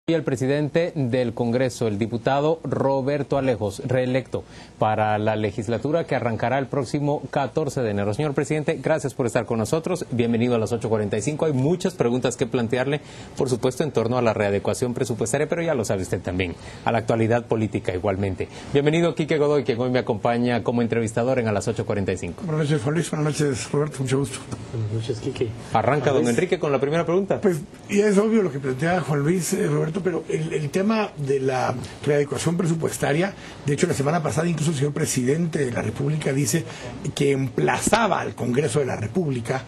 Y el presidente del Congreso, el diputado Roberto Alejos, reelecto para la legislatura que arrancará el próximo 14 de enero. Señor presidente, gracias por estar con nosotros. Bienvenido a las 8:45. Hay muchas preguntas que plantearle, por supuesto, en torno a la readecuación presupuestaria, pero ya lo sabe usted también, a la actualidad política igualmente. Bienvenido, Quique Godoy, quien hoy me acompaña como entrevistador en a las 8:45. Buenas noches, Juan Luis. Buenas noches, Roberto. Mucho gusto. Buenas noches, Quique. Arranca don Enrique con la primera pregunta. Pues ya es obvio lo que plantea Juan Luis, Roberto, pero el tema de la readecuación presupuestaria, de hecho la semana pasada incluso el señor presidente de la República dice que emplazaba al Congreso de la República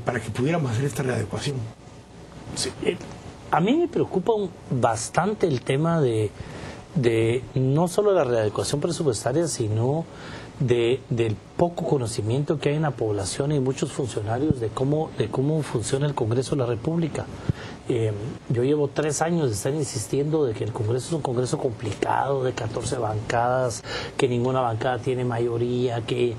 para que pudiéramos hacer esta readecuación. Sí. A mí me preocupa bastante el tema de no solo la readecuación presupuestaria, sino del poco conocimiento que hay en la población y muchos funcionarios de cómo funciona el Congreso de la República. Yo llevo 3 años de estar insistiendo de que el Congreso es un Congreso complicado, de 14 bancadas, que ninguna bancada tiene mayoría, que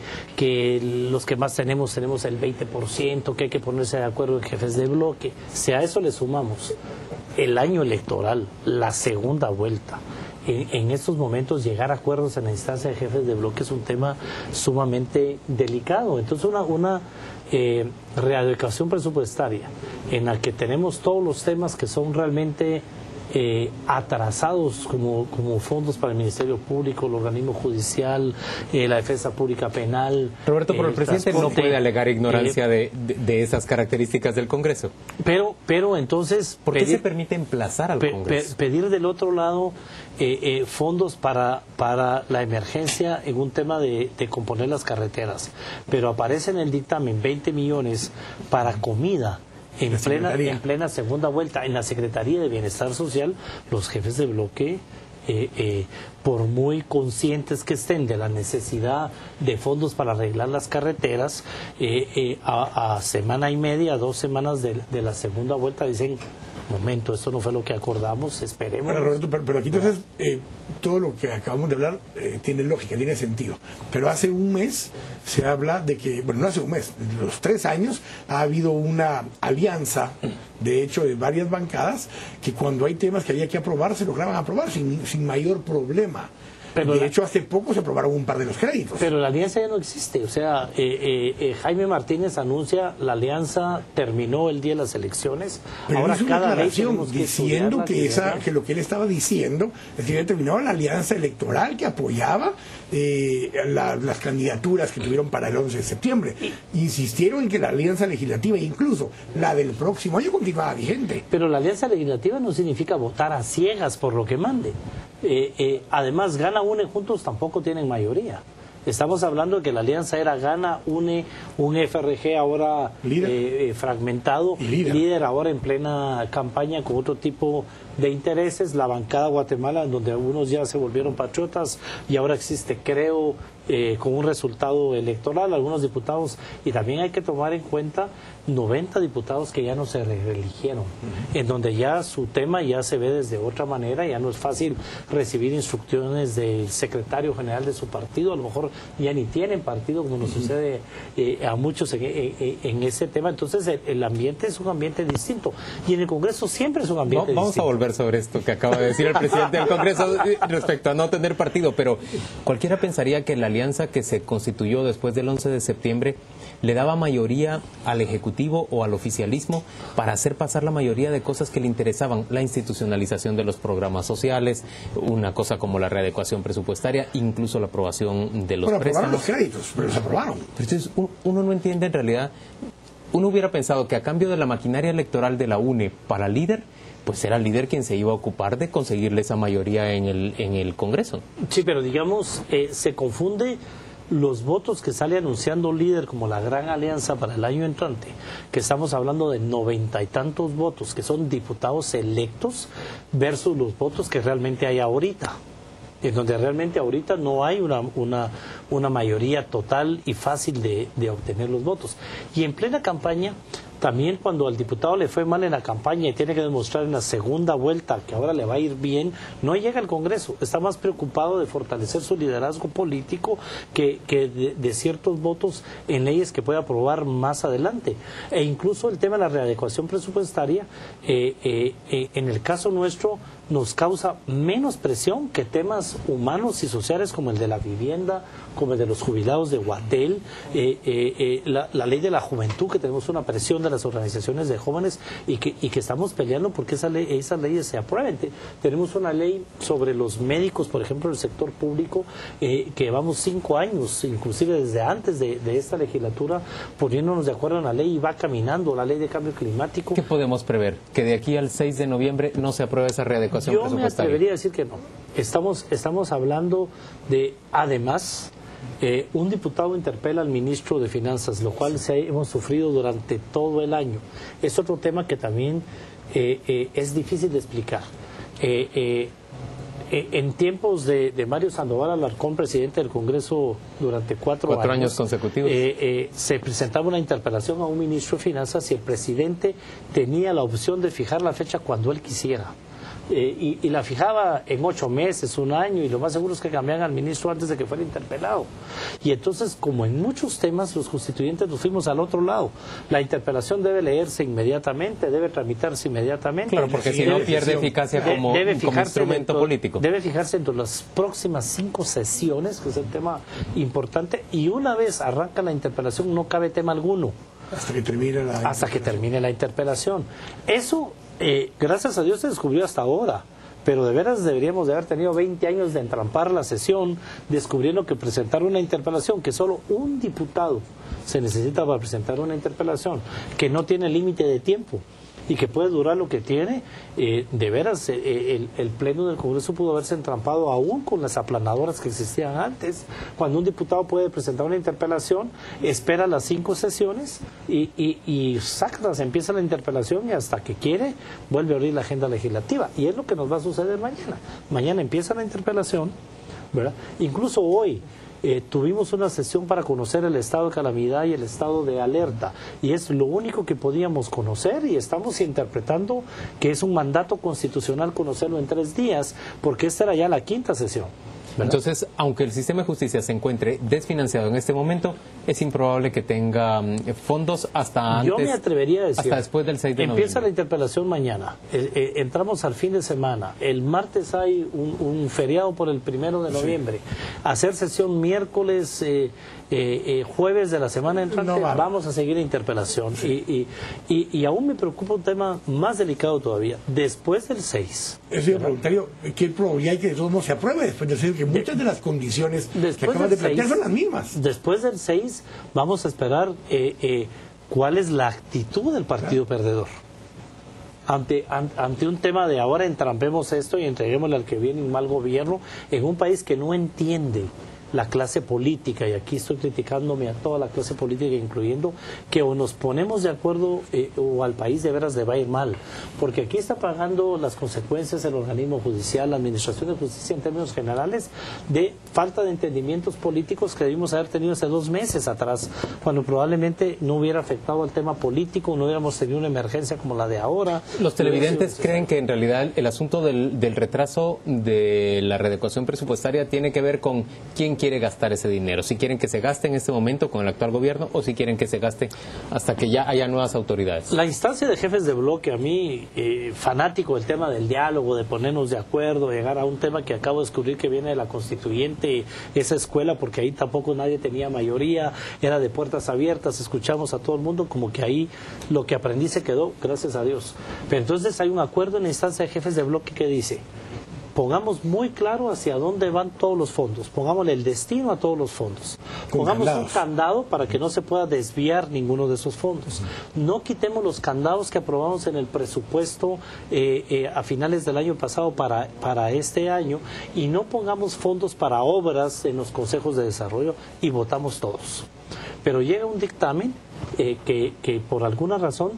los que más tenemos el 20%, que hay que ponerse de acuerdo en jefes de bloque. Si a eso le sumamos el año electoral, la segunda vuelta, en estos momentos llegar a acuerdos en la instancia de jefes de bloque es un tema sumamente delicado. Entonces una readecuación presupuestaria en la que tenemos todos los temas que son realmente atrasados como fondos para el Ministerio Público, el organismo judicial, la defensa pública penal. Roberto, pero el presidente no puede alegar ignorancia de esas características del Congreso. Pero entonces... ¿Por qué se permite emplazar al Congreso? Pedir del otro lado fondos para la emergencia en un tema de componer las carreteras. Pero aparece en el dictamen 20 millones para comida en plena segunda vuelta en la Secretaría de Bienestar Social. Los jefes de bloque, por muy conscientes que estén de la necesidad de fondos para arreglar las carreteras, a semana y media, 2 semanas de la segunda vuelta dicen: momento, esto no fue lo que acordamos, esperemos. Bueno, Roberto, pero aquí entonces todo lo que acabamos de hablar tiene lógica, tiene sentido. Pero hace un mes se habla de que, bueno, no hace un mes, en los 3 años ha habido una alianza, de hecho, de varias bancadas, que cuando hay temas que había que aprobar, se lograban aprobar sin mayor problema. Pero de hecho, hace poco se aprobaron un par de los créditos. Pero la alianza ya no existe. O sea, Jaime Martínez anuncia la alianza terminó el día de las elecciones. Pero ahora hizo cada una vez declaración diciendo que lo que él estaba diciendo es que había terminado la alianza electoral que apoyaba las candidaturas que tuvieron para el 11 de septiembre. Insistieron en que la alianza legislativa, incluso la del próximo año, continuaba vigente. Pero la alianza legislativa no significa votar a ciegas por lo que mande. Además, Gana Une juntos tampoco tienen mayoría. Estamos hablando de que la alianza era Gana Une, un FRG ahora fragmentado, líder ahora en plena campaña con otro tipo de intereses, la bancada Guatemala, donde algunos ya se volvieron patriotas y ahora existe, creo, con un resultado electoral, algunos diputados, y también hay que tomar en cuenta 90 diputados que ya no se reeligieron, en donde ya su tema ya se ve desde otra manera, ya no es fácil recibir instrucciones del secretario general de su partido, a lo mejor ya ni tienen partido, como nos sucede a muchos en ese tema. Entonces el ambiente es un ambiente distinto, y en el Congreso siempre es un ambiente distinto. Vamos a volver sobre esto que acaba de decir el presidente del Congreso respecto a no tener partido, pero cualquiera pensaría que la alianza que se constituyó después del 11 de septiembre le daba mayoría al Ejecutivo o al oficialismo para hacer pasar la mayoría de cosas que le interesaban, la institucionalización de los programas sociales, una cosa como la readecuación presupuestaria, incluso la aprobación de los préstamos. Aprobaron los créditos, pero los aprobaron. Pero entonces uno no entiende en realidad, uno hubiera pensado que a cambio de la maquinaria electoral de la UNE para líder, pues era el líder quien se iba a ocupar de conseguirle esa mayoría en el Congreso. Sí, pero digamos, se confunde los votos que sale anunciando líder como la gran alianza para el año entrante, que estamos hablando de 90 y tantos votos que son diputados electos versus los votos que realmente hay ahorita, en donde realmente ahorita no hay una mayoría total y fácil de obtener los votos. Y en plena campaña También cuando al diputado le fue mal en la campaña y tiene que demostrar en la segunda vuelta que ahora le va a ir bien, no llega al Congreso. Está más preocupado de fortalecer su liderazgo político que de ciertos votos en leyes que pueda aprobar más adelante. E incluso el tema de la readecuación presupuestaria, en el caso nuestro, nos causa menos presión que temas humanos y sociales como el de la vivienda, como el de los jubilados de Guatel, la ley de la juventud, que tenemos una presión de las organizaciones de jóvenes y que estamos peleando porque esas leyes se aprueben. Tenemos una ley sobre los médicos, por ejemplo, del sector público, que llevamos 5 años, inclusive desde antes de esta legislatura, poniéndonos de acuerdo en la ley y va caminando la ley de cambio climático. ¿Qué podemos prever? ¿Que de aquí al 6 de noviembre no se apruebe esa readecuación presupuestaria? Yo me atrevería a decir que no. Estamos hablando de, además, un diputado interpela al ministro de Finanzas, lo cual hemos sufrido durante todo el año. Es otro tema que también es difícil de explicar. En tiempos de Mario Sandoval Alarcón, presidente del Congreso durante 4 años consecutivos, se presentaba una interpelación a un ministro de Finanzas y el presidente tenía la opción de fijar la fecha cuando él quisiera. Y la fijaba en 8 meses, 1 año, y lo más seguro es que cambiaran al ministro antes de que fuera interpelado. Y entonces, como en muchos temas, los constituyentes nos fuimos al otro lado. La interpelación debe leerse inmediatamente, debe tramitarse inmediatamente. Claro, porque si no pierde eficacia como instrumento político. Debe fijarse entre las próximas 5 sesiones, que es el tema importante, y una vez arranca la interpelación no cabe tema alguno. Hasta que termine la interpelación. Eso, gracias a Dios, se descubrió hasta ahora. Pero de veras deberíamos de haber tenido 20 años de entrampar la sesión, descubriendo que presentar una interpelación, que solo un diputado se necesita para presentar una interpelación, que no tiene límite de tiempo y que puede durar lo que tiene, de veras el Pleno del Congreso pudo haberse entrampado aún con las aplanadoras que existían antes. Cuando un diputado puede presentar una interpelación, espera las 5 sesiones y sácalas, empieza la interpelación y hasta que quiere vuelve a abrir la agenda legislativa. Y es lo que nos va a suceder mañana. Mañana empieza la interpelación, ¿verdad? Incluso hoy tuvimos una sesión para conocer el estado de calamidad y el estado de alerta, y es lo único que podíamos conocer, y estamos interpretando que es un mandato constitucional conocerlo en 3 días, porque esta era ya la 5ª sesión, ¿verdad? Entonces, aunque el sistema de justicia se encuentre desfinanciado en este momento, es improbable que tenga fondos hasta antes. Yo me atrevería a decir, hasta después del 6 de noviembre. Empieza la interpelación mañana, entramos al fin de semana, el martes hay un feriado por el 1 de noviembre, hacer sesión miércoles, jueves de la semana entrante, vamos a seguir la interpelación. Sí. Y aún me preocupa un tema más delicado todavía, después del 6. Eso yo preguntaría, ¿qué probabilidad hay que de todos modos se apruebe después del 6? Que muchas de las condiciones que acabas de plantear son las mismas. Después del 6 vamos a esperar cuál es la actitud del partido perdedor. Ante un tema de ahora entrampemos esto y entreguémosle al que viene un mal gobierno en un país que no entiende la clase política, y aquí estoy criticándome a toda la clase política, incluyendo que o nos ponemos de acuerdo o al país de veras le va a ir mal, porque aquí está pagando las consecuencias el organismo judicial, la administración de justicia en términos generales, de falta de entendimientos políticos que debimos haber tenido hace 2 meses atrás, cuando probablemente no hubiera afectado al tema político, no hubiéramos tenido una emergencia como la de ahora. Los televidentes creen que en realidad el asunto del retraso de la readecuación presupuestaria tiene que ver con quién quiere gastar ese dinero, si quieren que se gaste en este momento con el actual gobierno o si quieren que se gaste hasta que ya haya nuevas autoridades. La instancia de jefes de bloque, a mí, fanático del tema del diálogo, de ponernos de acuerdo, llegar a un tema que acabo de descubrir que viene de la constituyente, esa escuela, porque ahí tampoco nadie tenía mayoría, era de puertas abiertas, escuchamos a todo el mundo, como que ahí lo que aprendí se quedó, gracias a Dios. Pero entonces hay un acuerdo en la instancia de jefes de bloque que dice: pongamos muy claro hacia dónde van todos los fondos, pongámosle el destino a todos los fondos, pongamos un candado para que no se pueda desviar ninguno de esos fondos, no quitemos los candados que aprobamos en el presupuesto a finales del año pasado para este año, y no pongamos fondos para obras en los consejos de desarrollo, y votamos todos. pero llega un dictamen que por alguna razón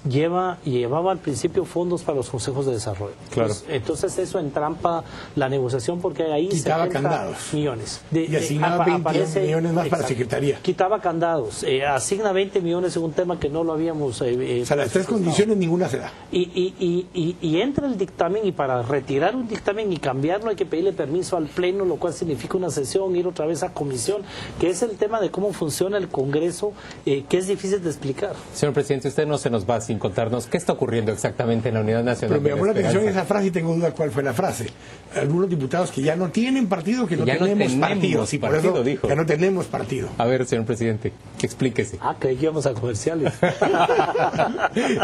llevaba al principio fondos para los consejos de desarrollo. Claro. Entonces eso entrampa la negociación porque ahí quitaba candados millones. Y asignaba 20 millones más para Secretaría. Quitaba candados, asigna 20 millones en un tema que no lo habíamos... o sea, las tres condiciones ninguna se da. Y entra el dictamen y para retirar un dictamen y cambiarlo hay que pedirle permiso al Pleno, lo cual significa una sesión, ir otra vez a comisión, que es el tema de cómo funciona el Congreso, que es difícil de explicar. Señor presidente, usted no se nos va sin contarnos qué está ocurriendo exactamente en la Unidad Nacional. Pero me llamó la atención esa frase y tengo duda cuál fue la frase. Algunos diputados que ya no tienen partido, que no tenemos partido. Sí, por eso dijo. Ya no tenemos partido. A ver, señor presidente, explíquese. Creí que íbamos a comerciales.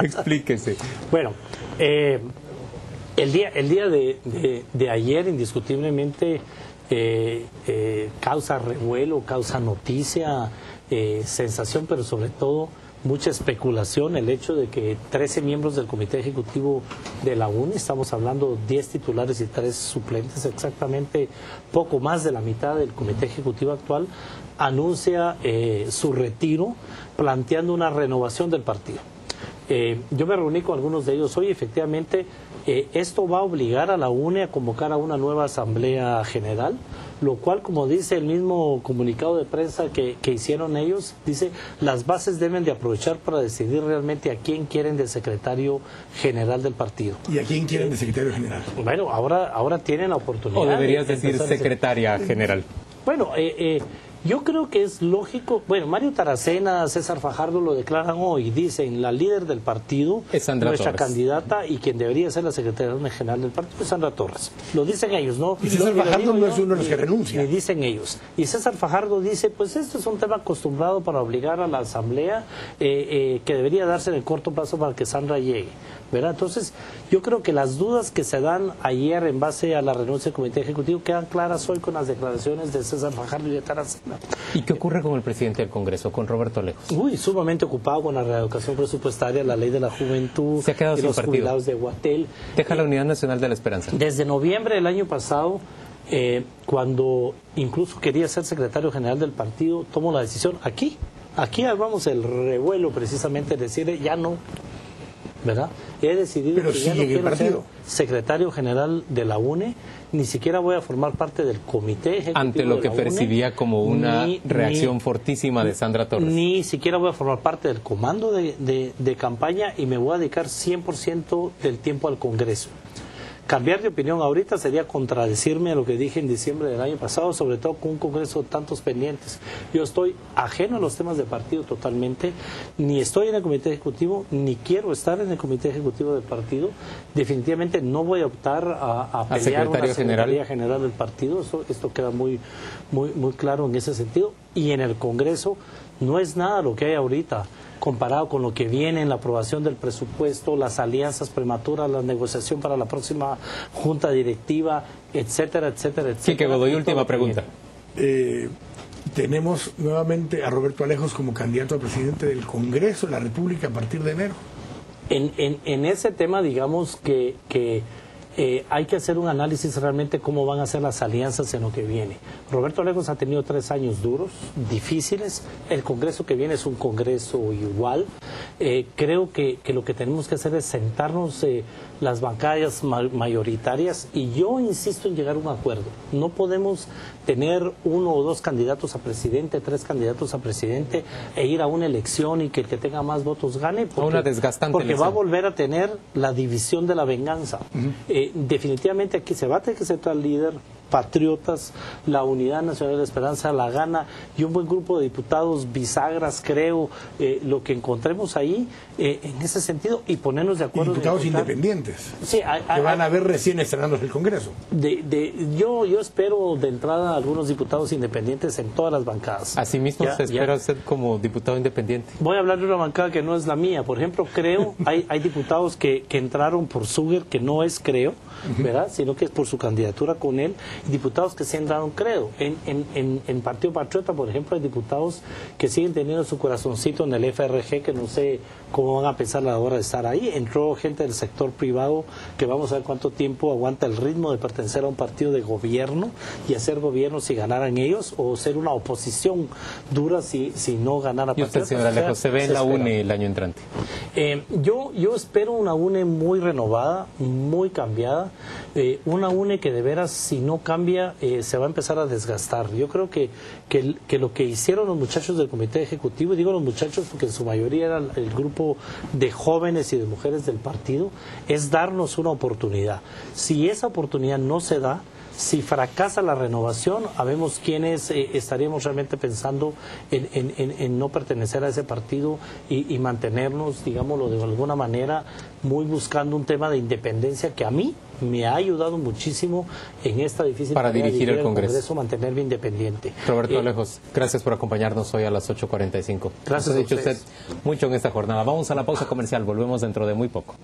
Explíquese. Bueno, el día de ayer indiscutiblemente causa revuelo, causa noticia, sensación, pero sobre todo mucha especulación el hecho de que 13 miembros del Comité Ejecutivo de la UNE, estamos hablando 10 titulares y 3 suplentes, exactamente poco más de la mitad del Comité Ejecutivo actual, anuncia su retiro, planteando una renovación del partido. Yo me reuní con algunos de ellos hoy, efectivamente, esto va a obligar a la UNE a convocar a una nueva Asamblea General, lo cual, como dice el mismo comunicado de prensa que hicieron ellos, dice, las bases deben de aprovechar para decidir realmente a quién quieren de secretario general del partido. ¿Y a quién quieren de secretario general? Bueno, ahora tienen la oportunidad. O deberías decir secretaria general. Bueno, yo creo que es lógico. Bueno, Mario Taracena, César Fajardo lo declaran hoy. Dicen, la líder del partido es Sandra nuestra Torres. Candidata y quien debería ser la secretaria general del partido es Sandra Torres. Lo dicen ellos, ¿no? Y César Fajardo no es uno de los que renuncia. Ni dicen ellos. Y César Fajardo dice, pues esto es un tema acostumbrado para obligar a la Asamblea que debería darse en el corto plazo para que Sandra llegue, ¿verdad? Entonces, yo creo que las dudas que se dan ayer en base a la renuncia del Comité Ejecutivo quedan claras hoy con las declaraciones de César Fajardo y de Taracena. ¿Y qué ocurre con el presidente del Congreso, con Roberto Alejos? Sumamente ocupado con la reeducación presupuestaria, la ley de la juventud, se ha quedado sin los partido. Jubilados de Guatel. Deja la Unidad Nacional de la Esperanza. Desde noviembre del año pasado, cuando incluso quería ser secretario general del partido, tomó la decisión aquí armamos el revuelo precisamente, decir ya no, ¿verdad? He decidido pero que ya no sigue quiero el ser partido. secretario general de la UNE, ni siquiera voy a formar parte del comité ejecutivo ante lo que de la percibía UNE, como una reacción fortísima de Sandra Torres. Ni siquiera voy a formar parte del comando de campaña y me voy a dedicar 100% del tiempo al Congreso. Cambiar de opinión ahorita sería contradecirme a lo que dije en diciembre del año pasado, sobre todo con un Congreso de tantos pendientes. Yo estoy ajeno a los temas de partido totalmente, ni estoy en el Comité Ejecutivo, ni quiero estar en el Comité Ejecutivo del partido. Definitivamente no voy a optar a pelear una Secretaría General del partido, esto queda muy claro en ese sentido. Y en el Congreso no es nada lo que hay ahorita, comparado con lo que viene en la aprobación del presupuesto, las alianzas prematuras, la negociación para la próxima junta directiva, etcétera, etcétera, etcétera. Sí, que Godoy, última pregunta. Tenemos nuevamente a Roberto Alejos como candidato a presidente del Congreso de la República a partir de enero. En ese tema, digamos que hay que hacer un análisis realmente cómo van a ser las alianzas en lo que viene. Roberto Alejos ha tenido 3 años duros, difíciles. El Congreso que viene es un Congreso igual. Creo que lo que tenemos que hacer es sentarnos las bancadas mayoritarias y yo insisto en llegar a un acuerdo. No podemos tener 1 o 2 candidatos a presidente, 3 candidatos a presidente e ir a una elección y que el que tenga más votos gane, una desgastante porque elección. Va a volver a tener la división de la venganza. Definitivamente aquí se va a tener que sentar el líder, patriotas, la Unidad Nacional de Esperanza la gana y un buen grupo de diputados bisagras, creo, lo que encontremos ahí en ese sentido y ponernos de acuerdo. Y diputados independientes, sí, que van a ver recién estrenándose el Congreso. Yo espero de entrada algunos diputados independientes en todas las bancadas. Asimismo se espera usted como diputado independiente. Voy a hablar de una bancada que no es la mía. Por ejemplo, creo, hay diputados que entraron por Suger, que no es creo, ¿verdad? Sino que es por su candidatura con él. diputados que se han dado un credo. En Partido Patriota, por ejemplo, hay diputados que siguen teniendo su corazoncito en el FRG, que no sé cómo van a pensar a la hora de estar ahí. Entró gente del sector privado que vamos a ver cuánto tiempo aguanta el ritmo de pertenecer a un partido de gobierno y hacer gobierno si ganaran ellos, o ser una oposición dura si no ganara Patriota. ¿Y usted, señor Alejo, se ve en la UNE el año entrante? Yo espero una UNE muy renovada, muy cambiada, una UNE que de veras, si no cambia, se va a empezar a desgastar. Yo creo que lo que hicieron los muchachos del Comité Ejecutivo, y digo los muchachos porque en su mayoría era el grupo de jóvenes y de mujeres del partido, es darnos una oportunidad. Si esa oportunidad no se da, si fracasa la renovación, habemos quienes estaríamos realmente pensando en no pertenecer a ese partido y mantenernos, digámoslo de alguna manera, muy buscando un tema de independencia que a mí me ha ayudado muchísimo en esta difícil para dirigir el Congreso, mantenerme independiente. Roberto Alejos, gracias por acompañarnos hoy a las 8:45. Gracias. Ha dicho usted mucho en esta jornada. Vamos a la pausa comercial, volvemos dentro de muy poco.